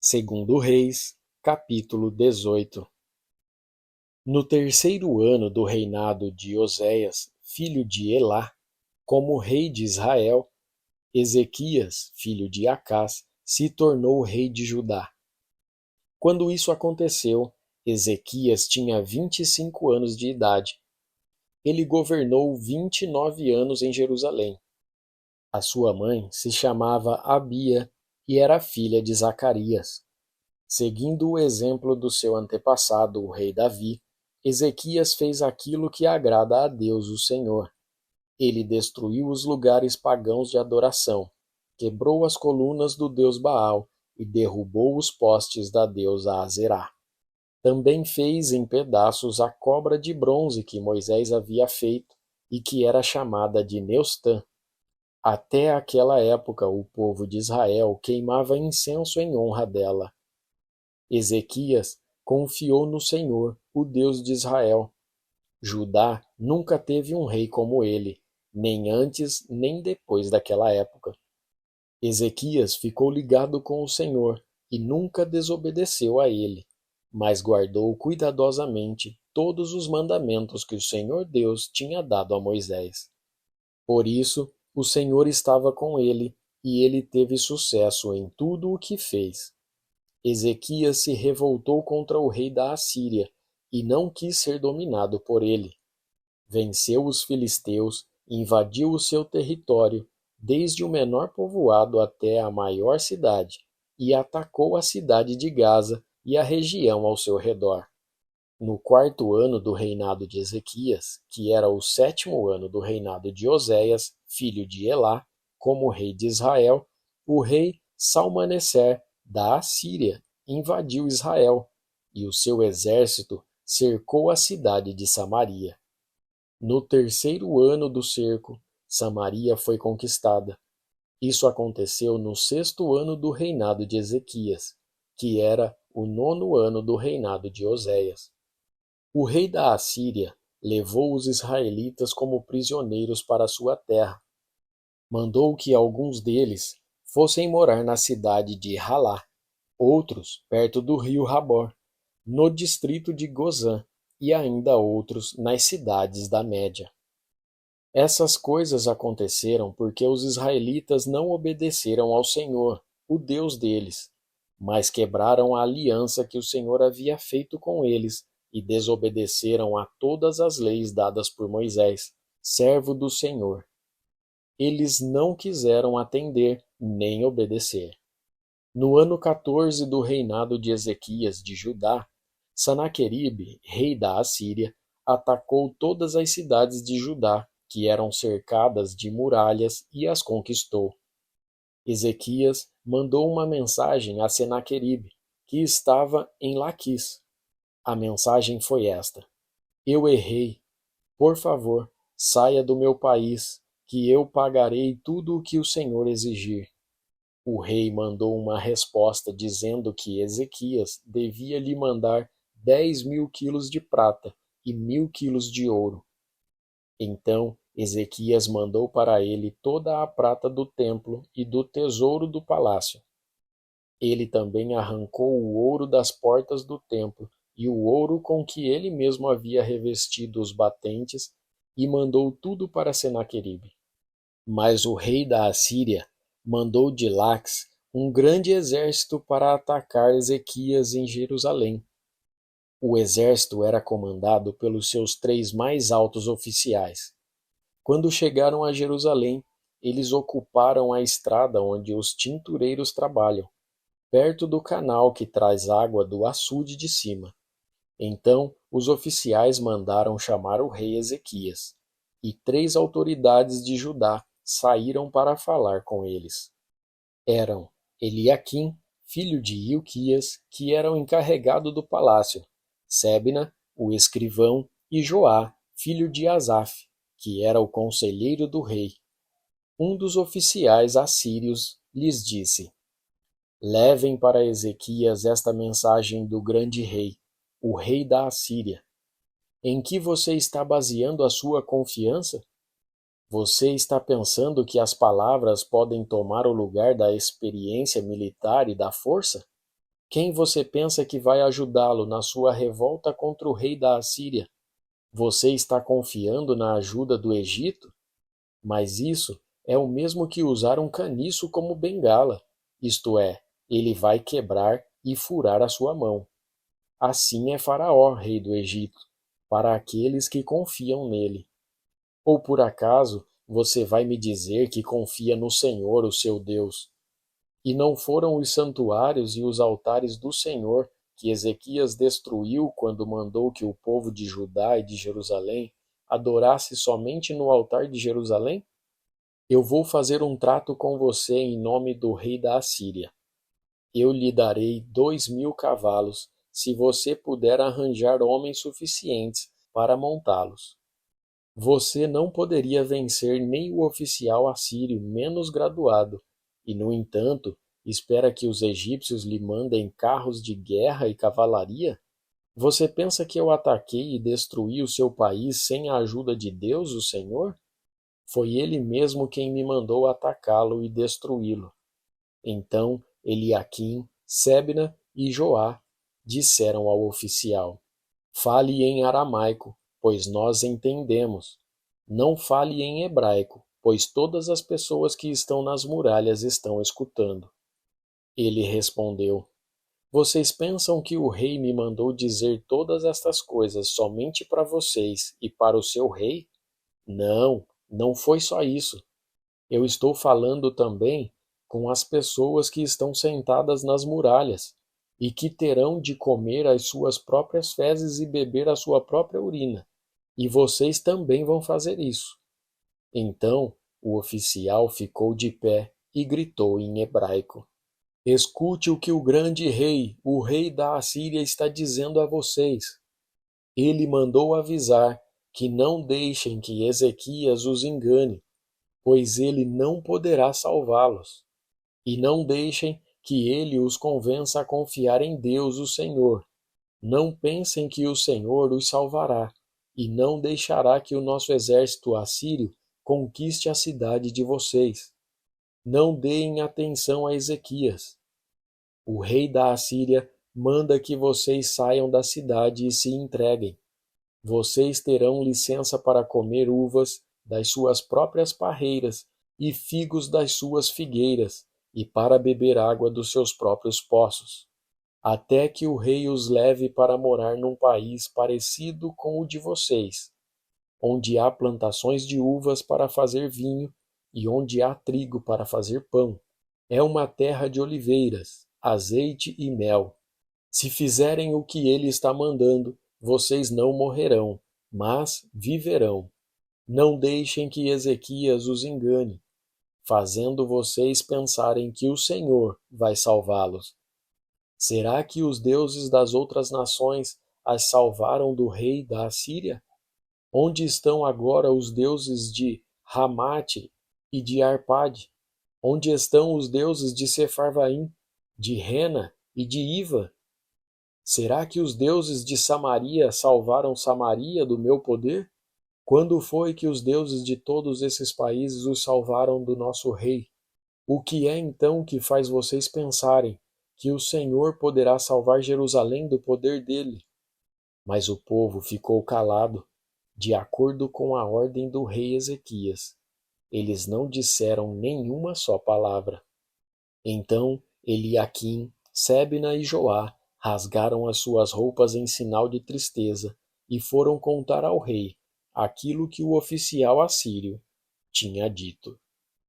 Segundo Reis, capítulo 18. No terceiro ano do reinado de Oséias, filho de Elá, como rei de Israel, Ezequias, filho de Acás, se tornou rei de Judá. Quando isso aconteceu, Ezequias tinha 25 anos de idade. Ele governou 29 anos em Jerusalém. A sua mãe se chamava Abia e era filha de Zacarias. Seguindo o exemplo do seu antepassado, o rei Davi, Ezequias fez aquilo que agrada a Deus, o Senhor. Ele destruiu os lugares pagãos de adoração, quebrou as colunas do deus Baal e derrubou os postes da deusa Azerá. Também fez em pedaços a cobra de bronze que Moisés havia feito e que era chamada de Neustã. Até aquela época, o povo de Israel queimava incenso em honra dela. Ezequias confiou no Senhor, o Deus de Israel. Judá nunca teve um rei como ele, nem antes nem depois daquela época. Ezequias ficou ligado com o Senhor e nunca desobedeceu a ele, mas guardou cuidadosamente todos os mandamentos que o Senhor Deus tinha dado a Moisés. Por isso, o Senhor estava com ele e ele teve sucesso em tudo o que fez. Ezequias se revoltou contra o rei da Assíria e não quis ser dominado por ele. Venceu os filisteus, invadiu o seu território, desde o menor povoado até a maior cidade, e atacou a cidade de Gaza e a região ao seu redor. No quarto ano do reinado de Ezequias, que era o sétimo ano do reinado de Oséias, filho de Elá, como rei de Israel, o rei Salmaneser, da Assíria, invadiu Israel, e o seu exército cercou a cidade de Samaria. No terceiro ano do cerco, Samaria foi conquistada. Isso aconteceu no sexto ano do reinado de Ezequias, que era o nono ano do reinado de Oséias. O rei da Assíria levou os israelitas como prisioneiros para sua terra. Mandou que alguns deles fossem morar na cidade de Halá, outros perto do rio Habor, no distrito de Gozã, e ainda outros nas cidades da Média. Essas coisas aconteceram porque os israelitas não obedeceram ao Senhor, o Deus deles, mas quebraram a aliança que o Senhor havia feito com eles e desobedeceram a todas as leis dadas por Moisés, servo do Senhor. Eles não quiseram atender nem obedecer. No ano 14 do reinado de Ezequias de Judá, Sanaqueribe, rei da Assíria, atacou todas as cidades de Judá, que eram cercadas de muralhas, e as conquistou. Ezequias mandou uma mensagem a Senaqueribe, que estava em Laquis. A mensagem foi esta: Eu errei. Por favor, saia do meu país, que eu pagarei tudo o que o Senhor exigir. O rei mandou uma resposta dizendo que Ezequias devia lhe mandar 10.000 quilos de prata e 1.000 quilos de ouro. Então Ezequias mandou para ele toda a prata do templo e do tesouro do palácio. Ele também arrancou o ouro das portas do templo e o ouro com que ele mesmo havia revestido os batentes, e mandou tudo para Senaqueribe. Mas o rei da Assíria mandou de Laques um grande exército para atacar Ezequias em Jerusalém. O exército era comandado pelos seus 3 mais altos oficiais. Quando chegaram a Jerusalém, eles ocuparam a estrada onde os tintureiros trabalham, perto do canal que traz água do açude de cima. Então os oficiais mandaram chamar o rei Ezequias, e 3 autoridades de Judá saíram para falar com eles. Eram Eliaquim, filho de Hilquias, que era o encarregado do palácio, Sebna, o escrivão, e Joá, filho de Asaf, que era o conselheiro do rei. Um dos oficiais assírios lhes disse: Levem para Ezequias esta mensagem do grande rei, o rei da Assíria. Em que você está baseando a sua confiança? Você está pensando que as palavras podem tomar o lugar da experiência militar e da força? Quem você pensa que vai ajudá-lo na sua revolta contra o rei da Assíria? Você está confiando na ajuda do Egito? Mas isso é o mesmo que usar um caniço como bengala, isto é, ele vai quebrar e furar a sua mão. Assim é Faraó, rei do Egito, para aqueles que confiam nele. Ou por acaso você vai me dizer que confia no Senhor, o seu Deus? E não foram os santuários e os altares do Senhor que Ezequias destruiu quando mandou que o povo de Judá e de Jerusalém adorasse somente no altar de Jerusalém? Eu vou fazer um trato com você em nome do rei da Assíria. Eu lhe darei 2.000 cavalos, se você puder arranjar homens suficientes para montá-los. Você não poderia vencer nem o oficial assírio menos graduado, e, no entanto, espera que os egípcios lhe mandem carros de guerra e cavalaria? Você pensa que eu ataquei e destruí o seu país sem a ajuda de Deus, o Senhor? Foi ele mesmo quem me mandou atacá-lo e destruí-lo. Então Eliaquim, Sebna e Joá disseram ao oficial: Fale em aramaico, pois nós entendemos. Não fale em hebraico, pois todas as pessoas que estão nas muralhas estão escutando. Ele respondeu: Vocês pensam que o rei me mandou dizer todas estas coisas somente para vocês e para o seu rei? Não, não foi só isso. Eu estou falando também com as pessoas que estão sentadas nas muralhas e que terão de comer as suas próprias fezes e beber a sua própria urina. E vocês também vão fazer isso. Então o oficial ficou de pé e gritou em hebraico: Escute o que o grande rei, o rei da Assíria, está dizendo a vocês. Ele mandou avisar que não deixem que Ezequias os engane, pois ele não poderá salvá-los. E não deixem que ele os convença a confiar em Deus, o Senhor. Não pensem que o Senhor os salvará, e não deixará que o nosso exército assírio conquiste a cidade de vocês. Não deem atenção a Ezequias. O rei da Assíria manda que vocês saiam da cidade e se entreguem. Vocês terão licença para comer uvas das suas próprias parreiras e figos das suas figueiras, e para beber água dos seus próprios poços, até que o rei os leve para morar num país parecido com o de vocês, onde há plantações de uvas para fazer vinho e onde há trigo para fazer pão. É uma terra de oliveiras, azeite e mel. Se fizerem o que ele está mandando, vocês não morrerão, mas viverão. Não deixem que Ezequias os engane, fazendo vocês pensarem que o Senhor vai salvá-los. Será que os deuses das outras nações as salvaram do rei da Assíria? Onde estão agora os deuses de Ramate e de Arpade? Onde estão os deuses de Sefarvaim, de Rena e de Iva? Será que os deuses de Samaria salvaram Samaria do meu poder? Quando foi que os deuses de todos esses países os salvaram do nosso rei? O que é então que faz vocês pensarem que o Senhor poderá salvar Jerusalém do poder dele? Mas o povo ficou calado, de acordo com a ordem do rei Ezequias. Eles não disseram nenhuma só palavra. Então Eliaquim, Sebna e Joá rasgaram as suas roupas em sinal de tristeza e foram contar ao rei aquilo que o oficial assírio tinha dito.